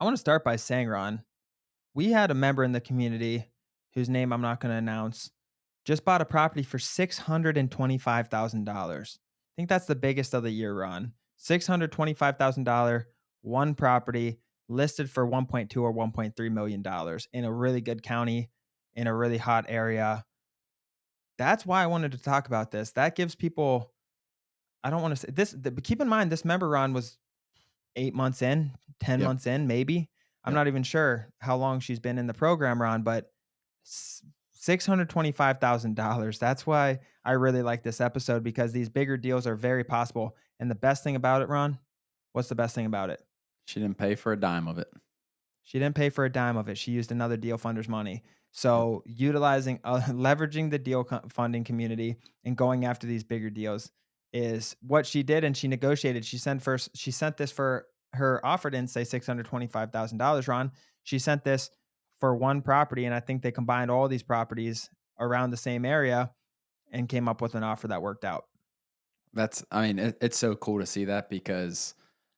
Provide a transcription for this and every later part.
I want to start by saying, Ron, we had a member in the community whose name I'm not going to announce just bought a property for $625,000. I think that's the biggest of the year, Ron. $625,000, one property listed for 1.2 or 1.3 million dollars in a really good county in a really hot area. That's why I wanted to talk about this. That gives people, I don't want to say this, but keep in mind this member, Ron, was 8 months in, 10 Yep, months in, maybe. I'm yep. not even sure how long she's been in the program, Ron, but $625,000. That's why I really like this episode because these bigger deals are very possible. And the best thing about it, Ron, what's the best thing about it? She didn't pay for a dime of it. She didn't pay for a dime of it. She used another deal funder's money. Yep. So utilizing, leveraging the funding community and going after these bigger deals is what she did. And she negotiated. She sent this for her offer didn't say $625,000, Ron. She sent this for one property. And I think they combined all these properties around the same area and came up with an offer that worked out. It's so cool to see that because,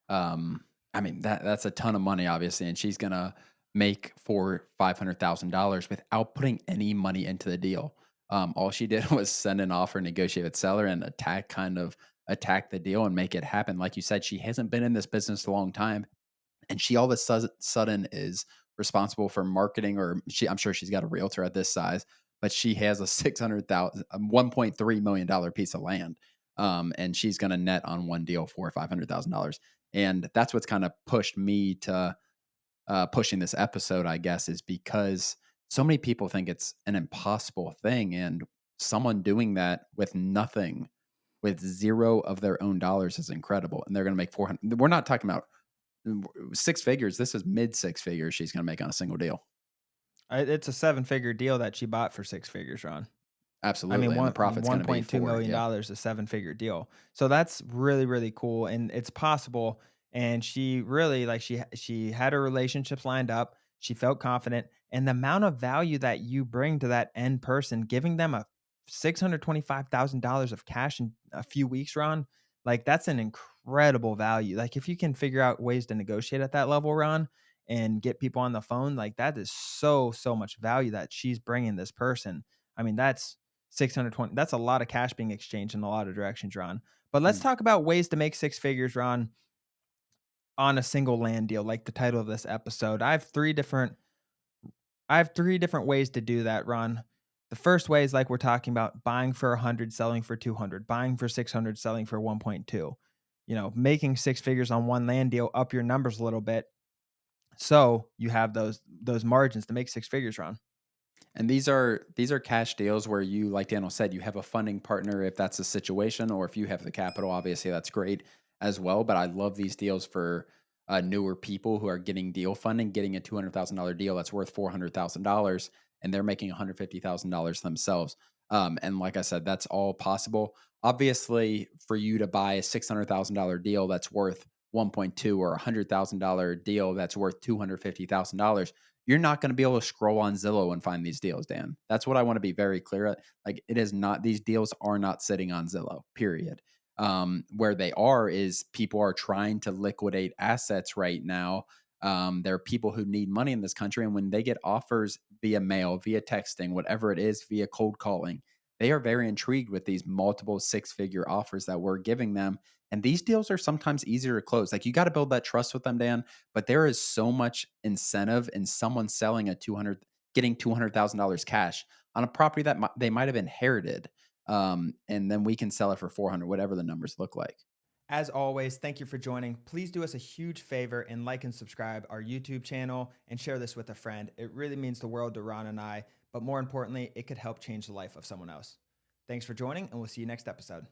um, that's a ton of money, obviously, and she's gonna make for $500,000 without putting any money into the deal. All she did was send an offer, negotiate with seller, and attack the deal and make it happen. Like you said, she hasn't been in this business a long time. And she all of a sudden is responsible for marketing, or I'm sure she's got a realtor at this size, but she has a 600,000 $1.3 million piece of land. And she's going to net on one deal for $500,000. And that's what's kind of pushed me to pushing this episode, I guess, is because so many people think it's an impossible thing. And someone doing that with nothing, with zero of their own dollars, is incredible. And they're going to make 400. We're not talking about six figures. This is mid six figures she's gonna make on a single deal. It's a seven-figure deal that she bought for six figures, Ron. I mean, Absolutely, and the profit's gonna be $1.2 4, million yeah. dollars, a seven-figure deal. So that's really, really cool, and it's possible. And she really she had her relationships lined up. She felt confident, and the amount of value that you bring to that end person, giving them a $625,000 of cash in a few weeks, Ron, like that's an incredible value. Like if you can figure out ways to negotiate at that level, Ron, and get people on the phone, like that is so much value that she's bringing this person. I mean, that's 620. That's a lot of cash being exchanged in a lot of directions, Ron. But let's Mm. talk about ways to make six figures, Ron, on a single land deal, like the title of this episode. I have three different ways to do that, Ron. The first way is like we're talking about buying for 100, selling for 200, buying for 600, selling for 1.2. Making six figures on one land deal, up your numbers a little bit. So you have those margins to make six figures, Ron. And these are cash deals where you, like Daniel said, you have a funding partner if that's the situation, or if you have the capital, obviously that's great as well. But I love these deals for newer people who are getting deal funding, getting a $200,000 deal that's worth $400,000, and they're making $150,000 themselves. And like I said, that's all possible. Obviously, for you to buy a $600,000 deal that's worth 1.2, or a $100,000 deal that's worth $250,000, you're not going to be able to scroll on Zillow and find these deals, Dan. That's what I want to be very clear at. Like, it is not, these deals are not sitting on Zillow, period. Where they are is people are trying to liquidate assets right now. There are people who need money in this country. And when they get offers via mail, via texting, whatever it is, via cold calling, they are very intrigued with these multiple six-figure offers that we're giving them. And these deals are sometimes easier to close. Like, you got to build that trust with them, Dan, but there is so much incentive in someone selling a 200, getting $200,000 cash on a property that they might have inherited. And then we can sell it for 400, whatever the numbers look like. As always, thank you for joining. Please do us a huge favor and like and subscribe our YouTube channel and share this with a friend. It really means the world to Ron and I, but more importantly, it could help change the life of someone else. Thanks for joining, and we'll see you next episode.